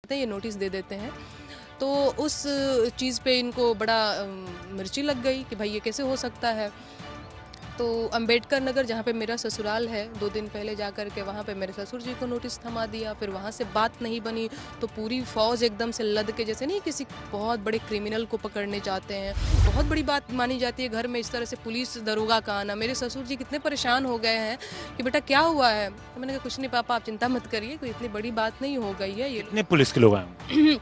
ये नोटिस दे देते हैं। तो उस चीज़ पे इनको बड़ा मिर्ची लग गई कि भाई ये कैसे हो सकता है। तो अंबेडकर नगर जहाँ पे मेरा ससुराल है, 2 दिन पहले जा कर के वहाँ पे मेरे ससुर जी को नोटिस थमा दिया। फिर वहाँ से बात नहीं बनी तो पूरी फौज एकदम से लद के, जैसे नहीं किसी बहुत बड़े क्रिमिनल को पकड़ने जाते हैं, बहुत बड़ी बात मानी जाती है घर में इस तरह से पुलिस दरोगा का आना। मेरे ससुर जी कितने परेशान हो गए हैं कि बेटा क्या हुआ है। तो मैंने कहा कुछ नहीं पापा, आप चिंता मत करिए, कोई इतनी बड़ी बात नहीं हो गई है। ये कितने पुलिस के लोग आए होंगे?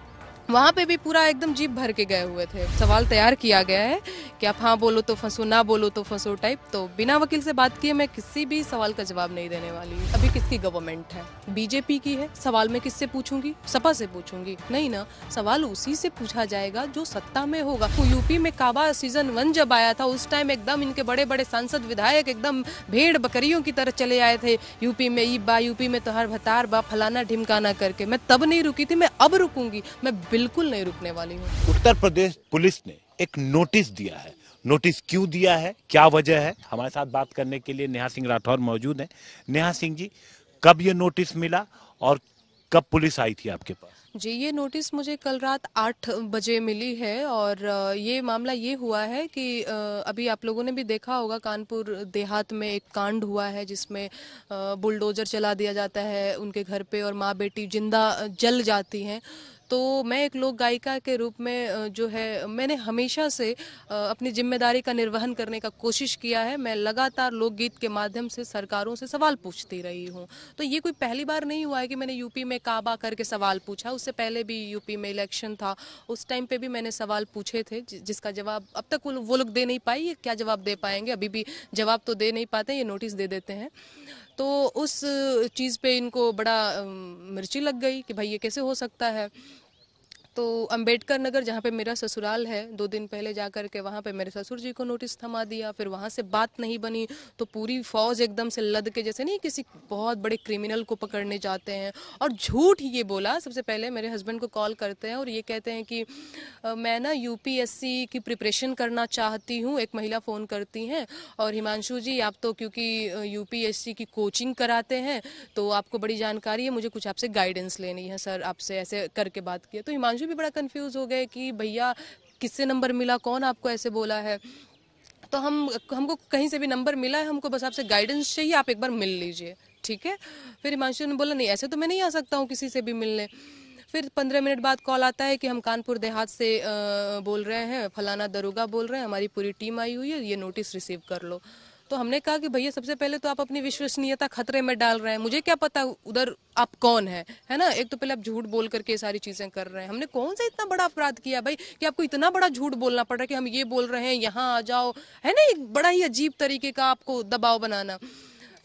वहाँ पे भी पूरा एकदम जीप भर के गए हुए थे। सवाल तैयार किया गया है कि आप हाँ बोलो तो फंसो, ना बोलो तो फंसो टाइप। तो बिना वकील से बात किए मैं किसी भी सवाल का जवाब नहीं देने वाली। अभी किसकी गवर्नमेंट है? बीजेपी की है। सवाल मैं किससे पूछूंगी? सपा से पूछूंगी? नहीं ना, सवाल उसी से पूछा जाएगा जो सत्ता में होगा। तो यूपी में काबा सीजन 1 जब आया था, उस टाइम एकदम इनके बड़े बड़े सांसद विधायक एकदम भेड़ बकरियों की तरह चले आए थे यूपी में। यूपी में तो हर भतार बा फलाना ढिमकाना करके। मैं तब नहीं रुकी थी, मैं अब रुकूंगी। मैं बिल्कुल नहीं रुकने वाली हूँ। उत्तर प्रदेश पुलिस ने एक नोटिस दिया है। नोटिस क्यों दिया है, क्या वजह है, हमारे साथ बात करने के लिए नेहा सिंह राठौर मौजूद हैं। नेहा सिंह जी, कब ये नोटिस मिला और कब पुलिस आई थी आपके पास? जी, ये नोटिस मुझे कल रात 8 बजे मिली है। और ये मामला ये हुआ है कि अभी आप लोगों ने भी देखा होगा, कानपुर देहात में एक कांड हुआ है जिसमें बुलडोजर चला दिया जाता है उनके घर पे और माँ बेटी जिंदा जल जाती हैं। तो मैं एक लोक गायिका के रूप में जो है, मैंने हमेशा से अपनी जिम्मेदारी का निर्वहन करने का कोशिश किया है। मैं लगातार लोकगीत के माध्यम से सरकारों से सवाल पूछती रही हूँ। तो ये कोई पहली बार नहीं हुआ है कि मैंने यूपी में काबा करके सवाल पूछा। उससे पहले भी यूपी में इलेक्शन था, उस टाइम पे भी मैंने सवाल पूछे थे जिसका जवाब अब तक वो लोग दे नहीं पाई। क्या जवाब दे पाएंगे? अभी भी जवाब तो दे नहीं पाते, ये नोटिस दे देते हैं। तो उस चीज़ पे इनको बड़ा मिर्ची लग गई कि भाई ये कैसे हो सकता है। तो अंबेडकर नगर जहाँ पे मेरा ससुराल है, 2 दिन पहले जा कर के वहाँ पे मेरे ससुर जी को नोटिस थमा दिया। फिर वहाँ से बात नहीं बनी तो पूरी फौज एकदम से लद के, जैसे नहीं किसी बहुत बड़े क्रिमिनल को पकड़ने जाते हैं। और झूठ ये बोला, सबसे पहले मेरे हस्बैंड को कॉल करते हैं और ये कहते हैं कि मैं ना यूपीएससी की प्रिपरेशन करना चाहती हूँ। एक महिला फ़ोन करती हैं और हिमांशु जी आप तो क्योंकि यूपीएससी की कोचिंग कराते हैं तो आपको बड़ी जानकारी है, मुझे कुछ आपसे गाइडेंस लेनी है सर, आपसे ऐसे करके बात किया। तो हिमांशु भी बड़ा कंफ्यूज हो गए कि भैया किससे नंबर मिला, कौन आपको ऐसे बोला है। तो हमको कहीं से भी नंबर मिला है, हमको बस आपसे गाइडेंस चाहिए, आप एक बार मिल लीजिए, ठीक है। फिर हिमांशु ने बोला नहीं, ऐसे तो मैं नहीं आ सकता हूँ किसी से भी मिलने। फिर 15 मिनट बाद कॉल आता है कि हम कानपुर देहात से बोल रहे हैं, फलाना दरोगा बोल रहे हैं, हमारी पूरी टीम आई हुई है, ये नोटिस रिसीव कर लो। तो हमने कहा कि भैया सबसे पहले तो आप अपनी विश्वसनीयता खतरे में डाल रहे हैं, मुझे क्या पता उधर आप कौन है ना। एक तो पहले आप झूठ बोल करके ये सारी चीजें कर रहे हैं। हमने कौन सा इतना बड़ा अपराध किया भाई कि आपको इतना बड़ा झूठ बोलना पड़ रहा है कि हम ये बोल रहे हैं यहाँ आ जाओ, है ना। एक बड़ा ही अजीब तरीके का आपको दबाव बनाना।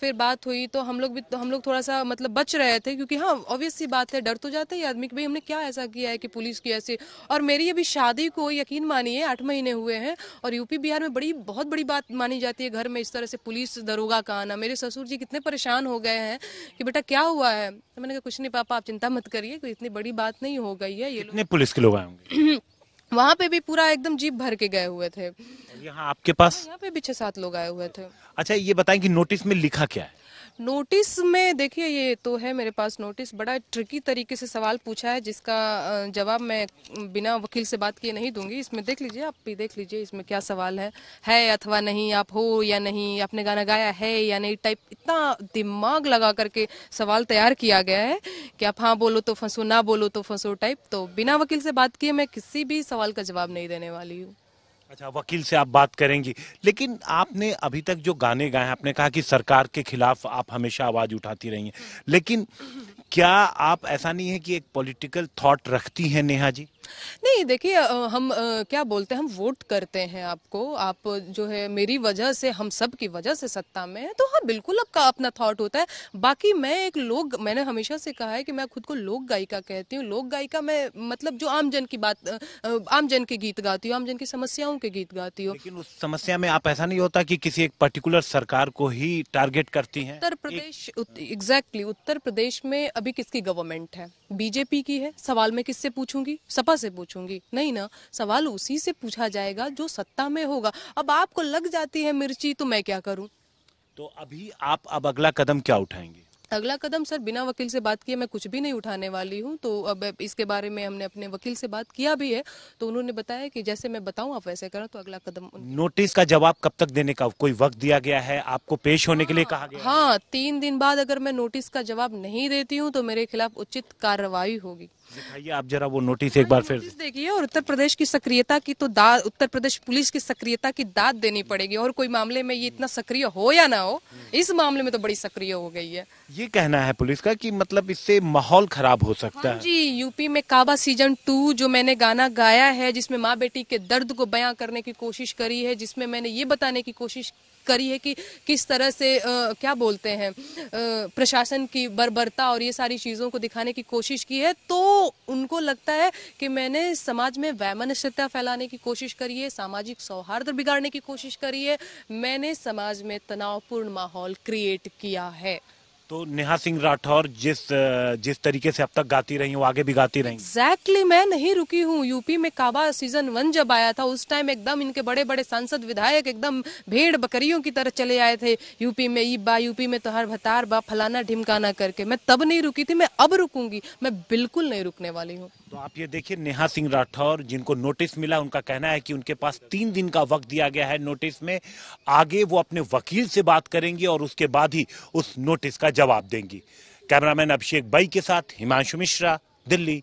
फिर बात हुई तो हम लोग थोड़ा सा मतलब बच रहे थे, क्योंकि हाँ ऑब्वियस सी बात है, डर तो जाता है आदमी कि भाई हमने क्या ऐसा किया है कि पुलिस की ऐसे। और मेरी अभी शादी को यकीन मानिए 8 महीने हुए हैं और यूपी बिहार में बहुत बड़ी बात मानी जाती है घर में इस तरह से पुलिस दरोगा का आना। मेरे ससुर जी कितने परेशान हो गए हैं कि बेटा क्या हुआ है। तो मैंने कहा कुछ नहीं पापा, आप चिंता मत करिए, कोई इतनी बड़ी बात नहीं हो गई है। ये कितने पुलिस के लोग आए होंगे? वहाँ पे भी पूरा एकदम जीप भर के गए हुए थे। और यहाँ आपके पास? यहाँ पे भी 6-7 लोग आए हुए थे। अच्छा, ये बताएं कि नोटिस में लिखा क्या है? नोटिस में देखिए, ये तो है मेरे पास नोटिस, बड़ा ट्रिकी तरीके से सवाल पूछा है जिसका जवाब मैं बिना वकील से बात किए नहीं दूंगी। इसमें देख लीजिए, आप भी देख लीजिए इसमें क्या सवाल है अथवा नहीं, आप हो या नहीं, आपने गाना गाया है या नहीं टाइप। इतना दिमाग लगा करके सवाल तैयार किया गया है कि आप हाँ बोलो तो फंसो, ना बोलो तो फंसो टाइप। तो बिना वकील से बात किए मैं किसी भी सवाल का जवाब नहीं देने वाली हूँ। अच्छा, वकील से आप बात करेंगी, लेकिन आपने अभी तक जो गाने गाए हैं, आपने कहा कि सरकार के खिलाफ आप हमेशा आवाज उठाती रही हैं, लेकिन क्या आप, ऐसा नहीं है कि एक पॉलिटिकल थॉट रखती हैं नेहा जी? नहीं देखिए, हम क्या बोलते हैं, हम वोट करते हैं आपको, आप जो है मेरी वजह से, हम सब की वजह से सत्ता में है, तो हाँ बिल्कुल आपका अपना थॉट होता है। बाकी मैंने हमेशा से कहा है कि मैं खुद को लोक गायिका कहती हूँ। लोक गायिका मैं मतलब जो आम जन की बात, आम जन के गीत गाती हूँ, आम जन की समस्याओं के गीत गाती हूँ। लेकिन उस समस्या में आप, ऐसा नहीं होता कि किसी एक पर्टिकुलर सरकार को ही टारगेट करती हैं? उत्तर प्रदेश, एग्जैक्टली उत्तर प्रदेश में अभी किसकी गवर्नमेंट है? बीजेपी की है। सवाल मैं किससे पूछूंगी? सपा से पूछूंगी? नहीं ना, सवाल उसी से पूछा जाएगा जो सत्ता में होगा। अब आपको लग जाती है मिर्ची तो मैं क्या करूं। तो अभी आप अब अगला कदम क्या उठाएंगे? अगला कदम सर, बिना वकील से बात किए मैं कुछ भी नहीं उठाने वाली हूँ। तो अब इसके बारे में हमने अपने वकील से बात किया भी है, तो उन्होंने बताया कि जैसे मैं बताऊं आप वैसे करो। तो अगला कदम नोटिस का जवाब कब तक देने का कोई वक्त दिया गया है? आपको पेश होने के लिए कहा गया है? हाँ, 3 दिन बाद अगर मैं नोटिस का जवाब नहीं देती हूँ तो मेरे खिलाफ उचित कार्रवाई होगी। दिखाइए आप जरा वो नोटिस एक बार फिर। नोटिस देखिए, और उत्तर प्रदेश की सक्रियता की तो दाद, उत्तर प्रदेश पुलिस की सक्रियता की दाद देनी पड़ेगी। और कोई मामले में ये इतना सक्रिय हो या ना हो, इस मामले में तो बड़ी सक्रिय हो गई है। ये कहना है पुलिस का कि मतलब इससे माहौल खराब हो सकता हाँ है। जी, यूपी में काबा सीजन 2 जो मैंने गाना गाया है, जिसमें माँ बेटी के दर्द को बयां करने की कोशिश करी है, जिसमें मैंने ये बताने की कोशिश करी है कि किस तरह से क्या बोलते हैं, प्रशासन की बर्बरता और ये सारी चीज़ों को दिखाने की कोशिश की है, तो उनको लगता है कि मैंने समाज में वैमनस्यता फैलाने की कोशिश करी है, सामाजिक सौहार्द बिगाड़ने की कोशिश करी है, मैंने समाज में तनावपूर्ण माहौल क्रिएट किया है। तो नेहा सिंह राठौर जिस तरीके से अब तक गाती रही वो आगे भी गाती रहेंगी। एग्जैक्टली, मैं नहीं रुकी हूँ। यूपी में काबा सीजन 1 जब आया था, उस टाइम एकदम इनके बड़े बड़े सांसद विधायक एकदम भेड़ बकरियों की तरह चले आए थे यूपी में। ई बा यूपी में तो हर भतार बा फलाना ढिमकाना करके। मैं तब नहीं रुकी थी, मैं अब रुकूंगी, मैं बिल्कुल नहीं रुकने वाली हूँ। तो आप ये देखिए, नेहा सिंह राठौर जिनको नोटिस मिला, उनका कहना है कि उनके पास 3 दिन का वक्त दिया गया है नोटिस में। आगे वो अपने वकील से बात करेंगी और उसके बाद ही उस नोटिस का जवाब देंगी। कैमरामैन अभिषेक बाई के साथ हिमांशु मिश्रा, दिल्ली।